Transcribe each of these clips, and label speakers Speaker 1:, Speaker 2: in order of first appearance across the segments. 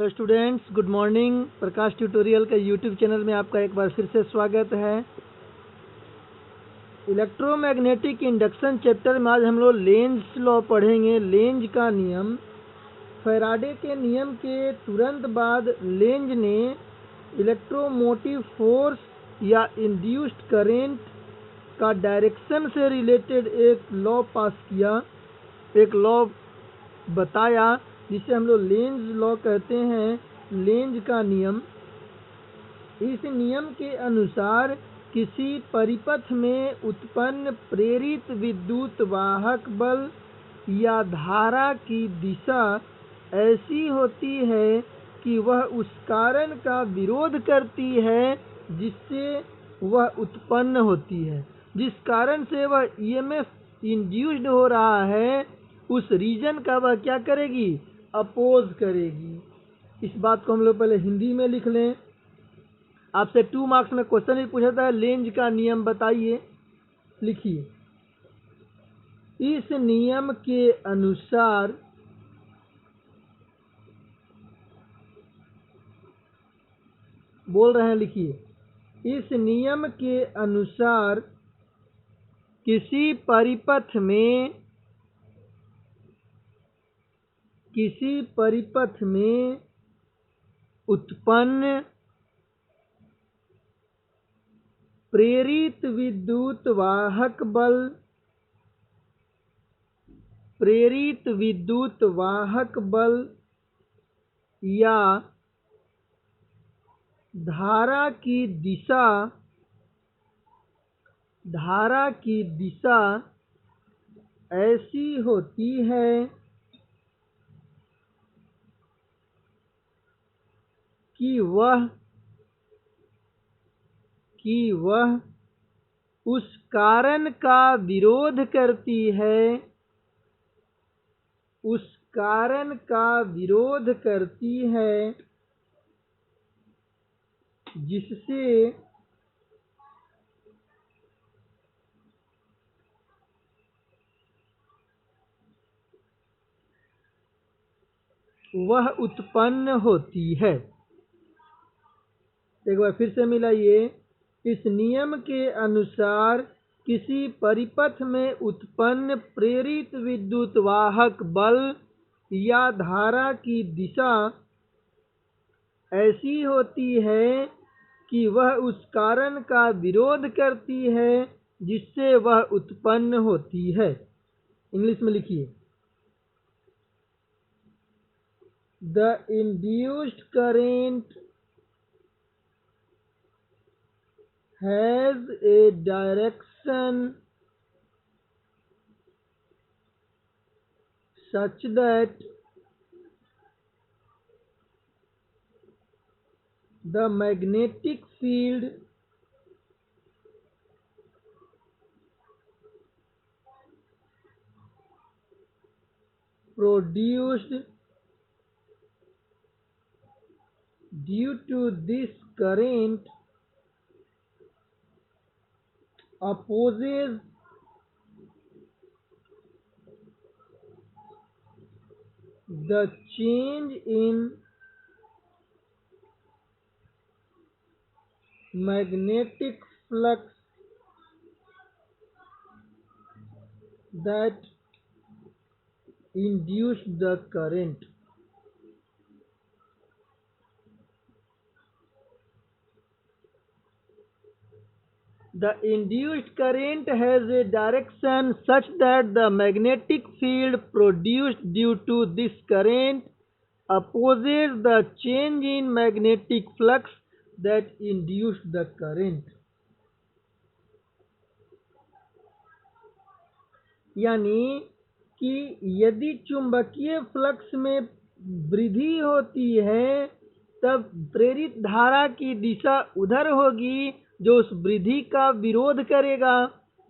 Speaker 1: Students, good morning. Prakash tutorial के YouTube channel में आपका एक बार फिर से स्वागत है। इलेक्ट्रोमैग्नेटिक इंडक्शन चैप्टर में आज हम लोग लेंज लॉ पढ़ेंगे। लेंज का नियम। फैराडे के नियम के तुरंत बाद लेंज ने इलेक्ट्रोमोटिव फोर्स या इंड्यूस्ड करेंट का डायरेक्शन से रिलेटेड एक लॉ पास किया, एक लॉ बताया जिसे हम लोग लेंज लॉ कहते हैं। लेंज का नियम। इस नियम के अनुसार किसी परिपथ में उत्पन्न प्रेरित विद्युत वाहक बल या धारा की दिशा ऐसी होती है कि वह उस कारण का विरोध करती है जिससे वह उत्पन्न होती है। जिस कारण से वह ईएमएफ इंड्यूस्ड हो रहा है, उस रीजन का वह क्या करेगी? अपोज करेगी। इस बात को हम लोग पहले हिंदी में लिख लें। आपसे 2 मार्क्स में क्वेश्चन भी पूछा था, लेंज का नियम बताइए। लिखिए, इस नियम के अनुसार बोल रहे हैं, लिखिए, इस नियम के अनुसार किसी परिपथ में उत्पन्न प्रेरित विद्युत वाहक बल या धारा की दिशा ऐसी होती है कि वह उस कारण का विरोध करती है जिससे वह उत्पन्न होती है। एक बार फिर से मिलाइए। इस नियम के अनुसार किसी परिपथ में उत्पन्न प्रेरित विद्युत वाहक बल या धारा की दिशा ऐसी होती है कि वह उस कारण का विरोध करती है जिससे वह उत्पन्न होती है। इंग्लिश में लिखिए, the induced current has a direction such that the magnetic field produced due to this current opposes the change in magnetic flux that induced the current. The induced current has a direction such that the magnetic field produced due to this current opposes the change in magnetic flux that induced the current. यानी कि यदि चुंबकीय flux में वृद्धि होती है, तब प्रेरित धारा की दिशा उधर होगी जो उस वृद्धि का विरोध करेगा,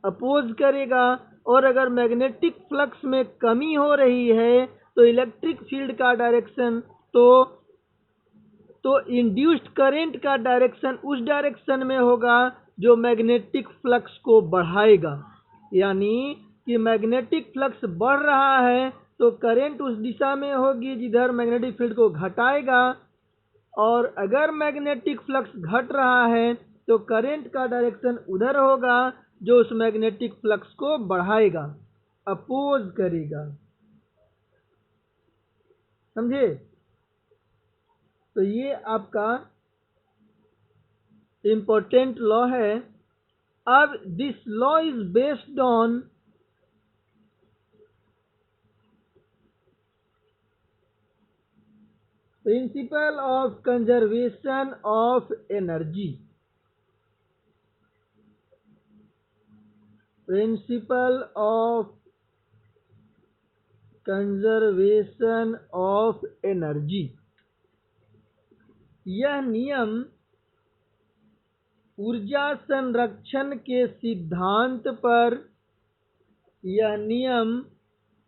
Speaker 1: अपोज करेगा। और अगर मैग्नेटिक फ्लक्स में कमी हो रही है तो इलेक्ट्रिक फील्ड का डायरेक्शन तो इंड्यूस्ड करंट का डायरेक्शन उस डायरेक्शन में होगा जो मैग्नेटिक फ्लक्स को बढ़ाएगा। यानी कि मैग्नेटिक फ्लक्स बढ़ रहा है तो करंट उस दिशा में होगी जिधर मैग्नेटिक फील्ड को घटाएगा, और अगर मैग्नेटिक फ्लक्स घट रहा है तो करंट का डायरेक्शन उधर होगा जो उस मैग्नेटिक फ्लक्स को बढ़ाएगा, अपोज करेगा। समझे? तो ये आपका इम्पोर्टेंट लॉ है। अब this law is based on principal of conservation of energy. Principal of conservation of energy. यह नियम ऊर्जा संरक्षण के सिद्धांत पर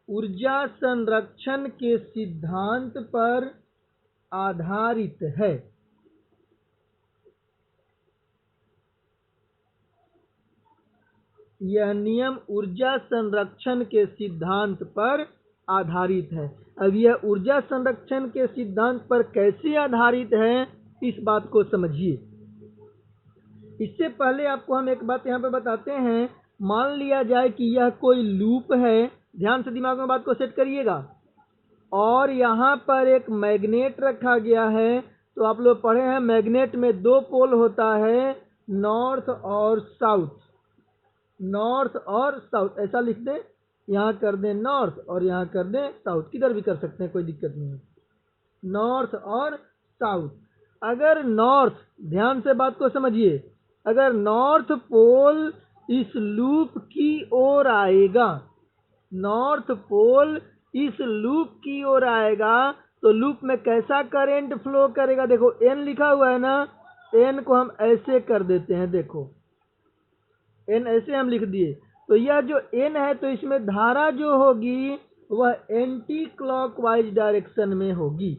Speaker 1: ऊर्जा संरक्षण के सिद्धांत पर आधारित है। यह नियम ऊर्जा संरक्षण के सिद्धांत पर आधारित है। अब यह ऊर्जा संरक्षण के सिद्धांत पर कैसे आधारित है, इस बात को समझिए। इससे पहले आपको हम एक बात यहाँ पे बताते हैं। मान लिया जाए कि यह कोई लूप है, ध्यान से दिमाग में बात को सेट करिएगा, और यहाँ पर एक मैग्नेट रखा गया है। तो आप लोग पढ़े हैं मैग्नेट में दो पोल होता है, नॉर्थ और साउथ। नॉर्थ और साउथ ऐसा लिख दें, यहाँ कर दें नॉर्थ और यहाँ कर दें साउथ, किधर भी कर सकते हैं, कोई दिक्कत नहीं है। नॉर्थ और साउथ। अगर नॉर्थ, ध्यान से बात को समझिए, अगर नॉर्थ पोल इस लूप की ओर आएगा, नॉर्थ पोल इस लूप की ओर आएगा, तो लूप में कैसा करंट फ्लो करेगा? देखो एन लिखा हुआ है ना, एन को हम ऐसे कर देते हैं, देखो एन ऐसे हम लिख दिए। तो यह जो एन है, तो इसमें धारा जो होगी वह एंटी क्लॉकवाइज डायरेक्शन में होगी।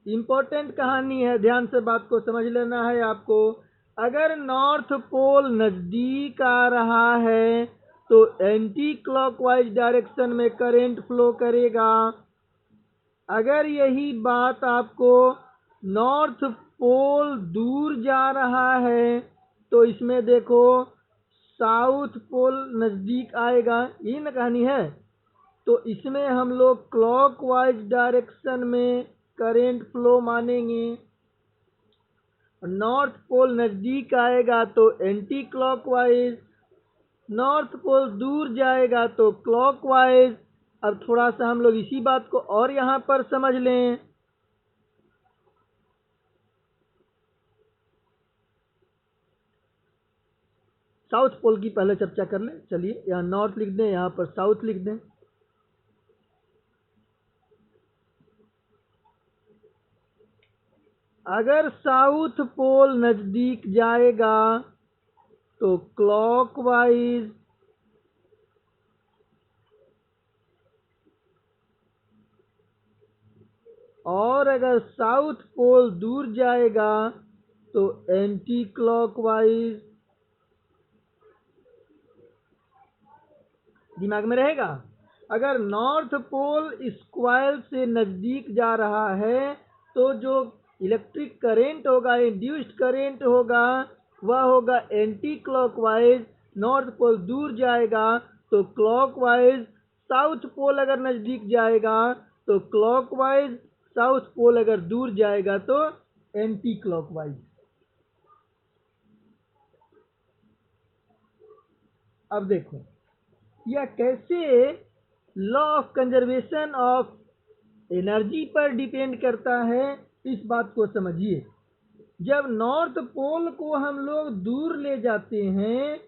Speaker 1: इंपॉर्टेंट कहानी है, ध्यान से बात को समझ लेना है आपको। अगर नॉर्थ पोल नजदीक आ रहा है तो एंटी क्लॉकवाइज डायरेक्शन में करंट फ्लो करेगा। अगर यही बात आपको नॉर्थ पोल दूर जा रहा है तो इसमें देखो साउथ पोल नजदीक आएगा, यही ना कहानी है। तो इसमें हम लोग क्लॉकवाइज डायरेक्शन में करंट फ्लो मानेंगे। नॉर्थ पोल नजदीक आएगा तो एंटी क्लॉकवाइज, नॉर्थ पोल दूर जाएगा तो क्लॉकवाइज। अब थोड़ा सा हम लोग इसी बात को और यहाँ पर समझ लें। साउथ पोल की पहले चर्चा कर लें। चलिए यहाँ नॉर्थ लिख दें, यहाँ पर साउथ लिख दें। अगर साउथ पोल नजदीक जाएगा तो क्लॉकवाइज, और अगर साउथ पोल दूर जाएगा तो एंटी क्लॉकवाइज। दिमाग में रहेगा। अगर नॉर्थ पोल स्क्वायर से नजदीक जा रहा है तो जो इलेक्ट्रिक करंट होगा, इंड्यूस्ड करंट होगा, वह होगा एंटी क्लॉकवाइज। नॉर्थ पोल दूर जाएगा तो क्लॉकवाइज। साउथ पोल अगर नजदीक जाएगा तो क्लॉकवाइज, साउथ पोल अगर दूर जाएगा तो एंटी क्लॉकवाइज। अब देखो यह कैसे law of conservation of energy पर डिपेंड करता है, इस बात को समझिए। जब नॉर्थ पोल को हम लोग दूर ले जाते हैं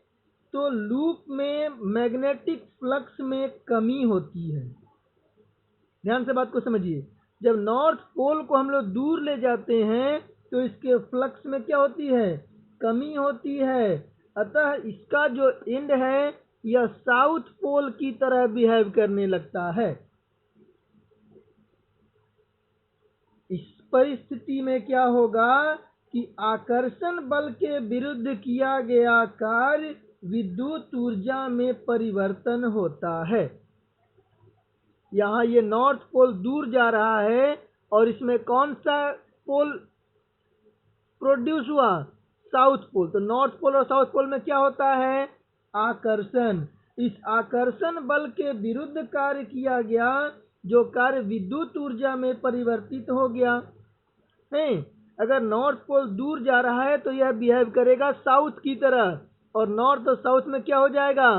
Speaker 1: तो लूप में मैग्नेटिक फ्लक्स में कमी होती है। ध्यान से बात को समझिए। जब नॉर्थ पोल को हम लोग दूर ले जाते हैं तो इसके फ्लक्स में क्या होती है? कमी होती है। अतः इसका जो एंड है यह साउथ पोल की तरह बिहेव करने लगता है। इस परिस्थिति में क्या होगा कि आकर्षण बल के विरुद्ध किया गया कार्य विद्युत ऊर्जा में परिवर्तन होता है। यहाँ ये नॉर्थ पोल दूर जा रहा है और इसमें कौन सा पोल प्रोड्यूस हुआ? South pole. तो नॉर्थ पोल और साउथ पोल में क्या होता है? आकर्षण। इस आकर्षण बल के विरुद्ध कार्य किया गया, जो कार्य विद्युत ऊर्जा में परिवर्तित हो गया है। अगर नॉर्थ पोल दूर जा रहा है तो यह बिहेव करेगा साउथ की तरह, और नॉर्थ और साउथ में क्या हो जाएगा?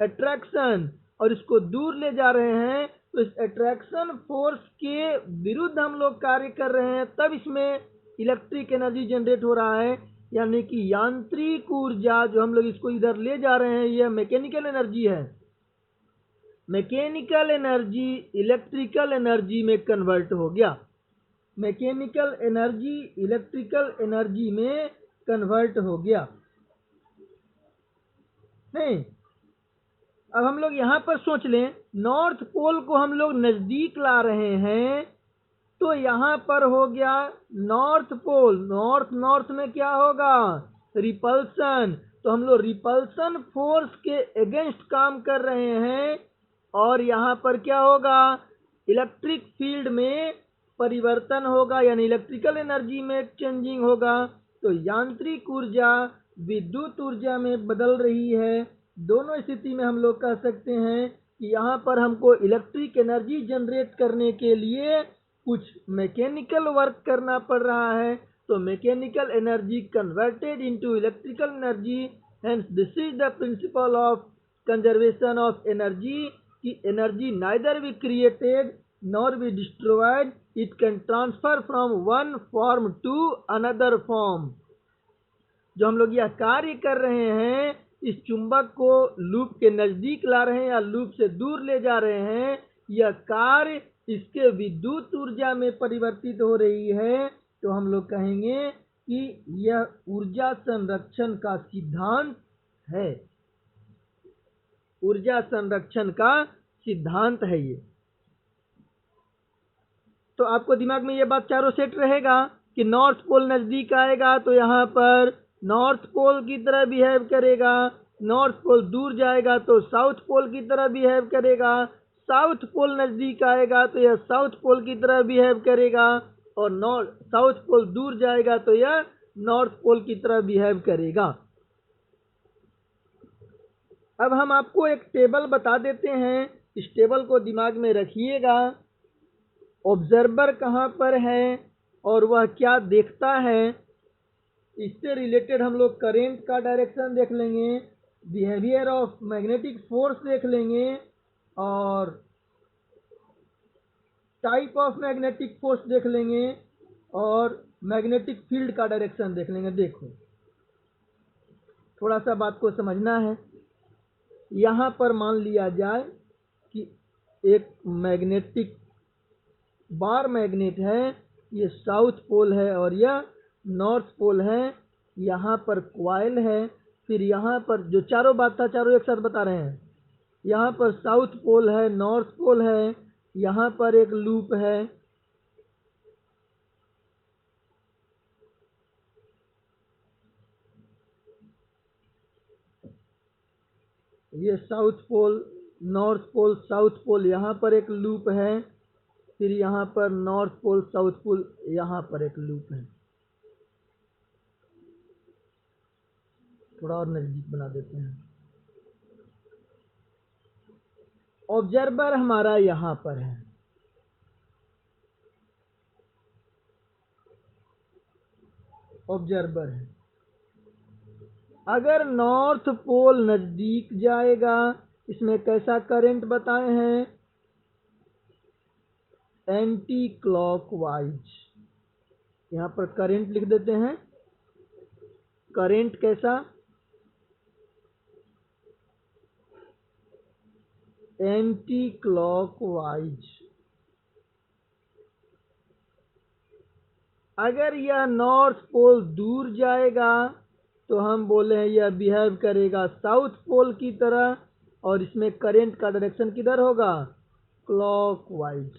Speaker 1: अट्रैक्शन। और इसको दूर ले जा रहे हैं तो इस अट्रैक्शन फोर्स के विरुद्ध हम लोग कार्य कर रहे हैं, तब इसमें इलेक्ट्रिक एनर्जी जनरेट हो रहा है। यानी कि यांत्रिक ऊर्जा जो हम लोग इसको इधर ले जा रहे हैं, यह मैकेनिकल एनर्जी है। मैकेनिकल एनर्जी इलेक्ट्रिकल एनर्जी में कन्वर्ट हो गया। मैकेनिकल एनर्जी इलेक्ट्रिकल एनर्जी में कन्वर्ट हो गया। नहीं, अब हम लोग यहाँ पर सोच लें, नॉर्थ पोल को हम लोग नजदीक ला रहे हैं, तो यहाँ पर हो गया नॉर्थ पोल। नॉर्थ नॉर्थ में क्या होगा? रिपल्सन। तो हम लोग रिपल्सन फोर्स के अगेंस्ट काम कर रहे हैं, और यहाँ पर क्या होगा? इलेक्ट्रिक फील्ड में परिवर्तन होगा, यानी इलेक्ट्रिकल एनर्जी में चेंजिंग होगा। तो यांत्रिक ऊर्जा विद्युत ऊर्जा में बदल रही है। दोनों स्थिति में हम लोग कह सकते हैं कि यहाँ पर हमको इलेक्ट्रिक एनर्जी जनरेट करने के लिए कुछ मैकेनिकल वर्क करना पड़ रहा है। तो mechanical energy converted into electrical energy, hence this is the principle of conservation of energy, कि energy neither be created nor be destroyed, it can transfer from one form to another form. जो हम लोग यह कार्य कर रहे हैं, इस चुंबक को लूप के नजदीक ला रहे हैं या लूप से दूर ले जा रहे हैं, यह कार्य इसके विद्युत ऊर्जा में परिवर्तित हो रही है। तो हम लोग कहेंगे कि यह ऊर्जा संरक्षण का सिद्धांत है। ऊर्जा संरक्षण का सिद्धांत है ये। तो आपको दिमाग में ये बात चारों सेट रहेगा कि नॉर्थ पोल नजदीक आएगा तो यहाँ पर नॉर्थ पोल की तरह बिहेव करेगा, नॉर्थ पोल दूर जाएगा तो साउथ पोल की तरह बिहेव करेगा, साउथ पोल नजदीक आएगा तो यह साउथ पोल की तरह बिहेव करेगा, और नॉर्थ साउथ पोल दूर जाएगा तो यह नॉर्थ पोल की तरह बिहेव करेगा। अब हम आपको एक टेबल बता देते हैं, इस टेबल को दिमाग में रखिएगा। ऑब्जर्वर कहाँ पर है और वह क्या देखता है, इससे रिलेटेड हम लोग करेंट का डायरेक्शन देख लेंगे, बिहेवियर ऑफ मैग्नेटिक फोर्स देख लेंगे, और टाइप ऑफ मैग्नेटिक फोर्स देख लेंगे, और मैग्नेटिक फील्ड का डायरेक्शन देख लेंगे। देखो, थोड़ा सा बात को समझना है। यहाँ पर मान लिया जाए कि एक मैग्नेटिक बार मैग्नेट है, ये साउथ पोल है और यह नॉर्थ पोल है। यहाँ पर क्वाइल है, फिर यहाँ पर जो चारों बात था चारों एक साथ बता रहे हैं। यहाँ पर साउथ पोल है, नॉर्थ पोल है, यहाँ पर एक लूप है, ये south pole, north pole, south pole, यहाँ पर एक लूप है, फिर यहाँ पर नॉर्थ पोल, साउथ पोल, यहाँ पर एक लूप है। थोड़ा और नजदीक बना देते हैं। ऑब्जर्वर हमारा यहाँ पर है, ऑब्जर्वर है। अगर नॉर्थ पोल नजदीक जाएगा, इसमें कैसा करंट बताए हैं? Anti clockwise. यहाँ पर करंट लिख देते हैं। करंट कैसा? Anti clockwise. अगर यह नॉर्थ पोल दूर जाएगा तो हम बोले हैं यह बिहेव करेगा साउथ पोल की तरह, और इसमें करंट का डायरेक्शन किधर होगा? क्लॉकवाइज।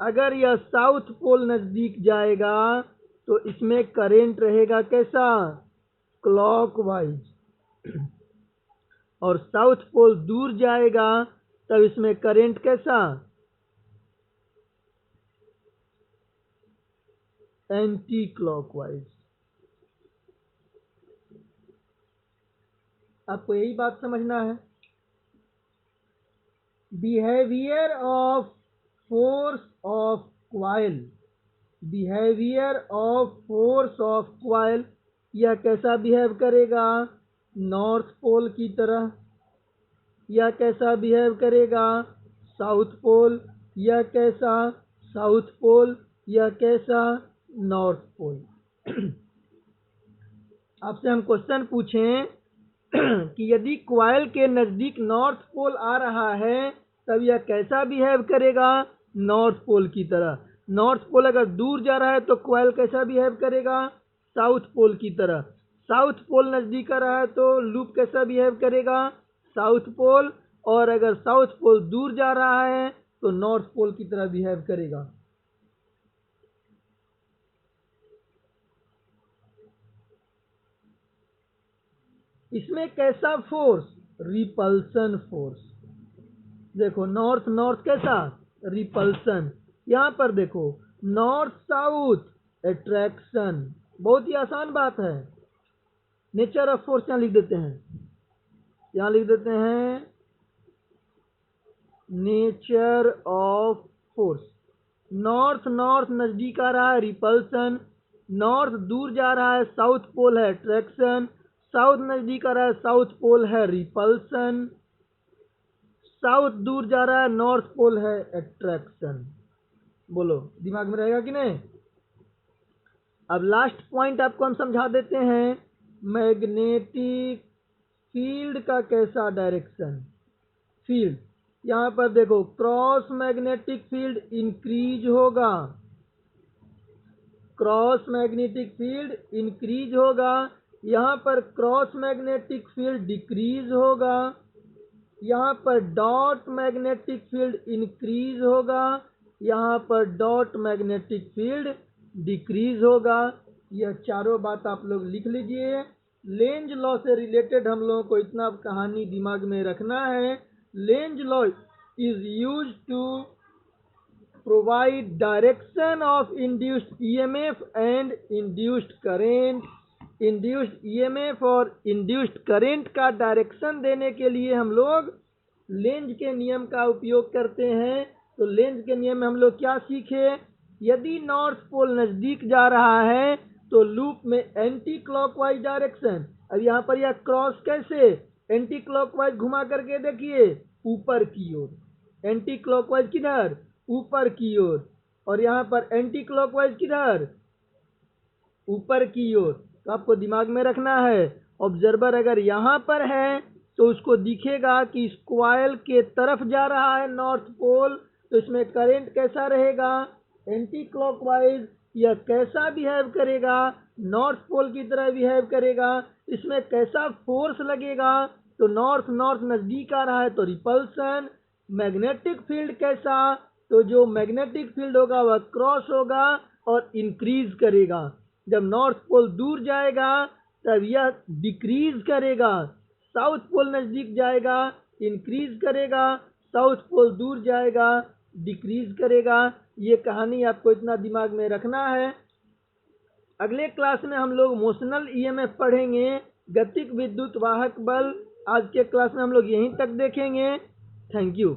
Speaker 1: अगर यह साउथ पोल नजदीक जाएगा तो इसमें करंट रहेगा कैसा? क्लॉकवाइज। और साउथ पोल दूर जाएगा तब इसमें करंट कैसा, एंटी क्लॉकवाइज। आपको यही बात समझना है। Behaviour of force of coil, behaviour of force of coil, यह कैसा बिहेव करेगा, नॉर्थ पोल की तरह। यह कैसा बिहेव करेगा, साउथ पोल। यह कैसा, साउथ पोल। यह कैसा, नॉर्थ पोल। आपसे हम क्वेश्चन पूछें कि यदि क्वाइल के नज़दीक नॉर्थ पोल आ रहा है तब यह कैसा बिहेव करेगा, नॉर्थ पोल की तरह। नॉर्थ पोल अगर दूर जा रहा है तो क्वाइल कैसा बिहेव करेगा, साउथ पोल की तरह। साउथ पोल नज़दीक आ रहा है तो लूप कैसा बिहेव करेगा, साउथ पोल। और अगर साउथ पोल दूर जा रहा है तो नॉर्थ पोल की तरह बिहेव करेगा। इसमें कैसा फोर्स, रिपल्सन फोर्स। देखो नॉर्थ नॉर्थ कैसा, रिपल्सन। यहाँ पर देखो नॉर्थ साउथ अट्रैक्शन। बहुत ही आसान बात है। नेचर ऑफ फोर्स यहाँ लिख देते हैं, यहाँ लिख देते हैं nature of force. North north नजदीक आ रहा है, रिपल्सन। नॉर्थ दूर जा रहा है, साउथ पोल है, अट्रैक्शन। साउथ नजदीक आ रहा है, साउथ पोल है, रिपल्सन। साउथ दूर जा रहा है, नॉर्थ पोल है, अट्रैक्शन। बोलो दिमाग में रहेगा कि नहीं। अब लास्ट पॉइंट आपको हम समझा देते हैं, मैग्नेटिक फील्ड का कैसा डायरेक्शन। फील्ड यहाँ पर देखो क्रॉस मैग्नेटिक फील्ड इंक्रीज होगा, क्रॉस मैग्नेटिक फील्ड इंक्रीज होगा। यहाँ पर क्रॉस मैग्नेटिक फील्ड डिक्रीज होगा। यहाँ पर डॉट मैग्नेटिक फील्ड इंक्रीज होगा, यहाँ पर डॉट मैग्नेटिक फील्ड डिक्रीज होगा। यह चारों बात आप लोग लिख लीजिए। लेंज लॉ से रिलेटेड हम लोगों को इतना कहानी दिमाग में रखना है। Lenz law is used to provide direction of induced EMF and induced current. Induced EMF और इंड्यूस्ड करंट का डायरेक्शन देने के लिए हम लोग लेंज के नियम का उपयोग करते हैं। तो लेंज के नियम में हम लोग क्या सीखे, यदि नॉर्थ पोल नजदीक जा रहा है तो लूप में एंटी क्लॉकवाइज डायरेक्शन। अब यहाँ पर यह क्रॉस कैसे, एंटी क्लॉकवाइज घुमा करके देखिए ऊपर की ओर, एंटी क्लॉकवाइज किधर, ऊपर की ओर। और यहाँ पर एंटी क्लॉकवाइज किधर, ऊपर की ओर। तो आपको दिमाग में रखना है, ऑब्जर्वर अगर यहाँ पर है तो उसको दिखेगा कि इस कॉइल के तरफ जा रहा है नॉर्थ पोल, तो इसमें करंट कैसा रहेगा, एंटी क्लॉकवाइज। यह कैसा बिहेव करेगा, नॉर्थ पोल की तरह बिहेव करेगा। इसमें कैसा फोर्स लगेगा, तो नॉर्थ नॉर्थ नजदीक आ रहा है तो रिपल्सन। मैग्नेटिक फील्ड कैसा, तो जो मैग्नेटिक फील्ड होगा वह क्रॉस होगा और इंक्रीज करेगा। जब नॉर्थ पोल दूर जाएगा तब यह डिक्रीज करेगा, साउथ पोल नजदीक जाएगा इंक्रीज करेगा, साउथ पोल दूर जाएगा डिक्रीज करेगा। ये कहानी आपको इतना दिमाग में रखना है। अगले क्लास में हम लोग मोशनल ईएमएफ पढ़ेंगे, गतिक विद्युत वाहक बल। आज के क्लास में हम लोग यहीं तक देखेंगे। Thank you.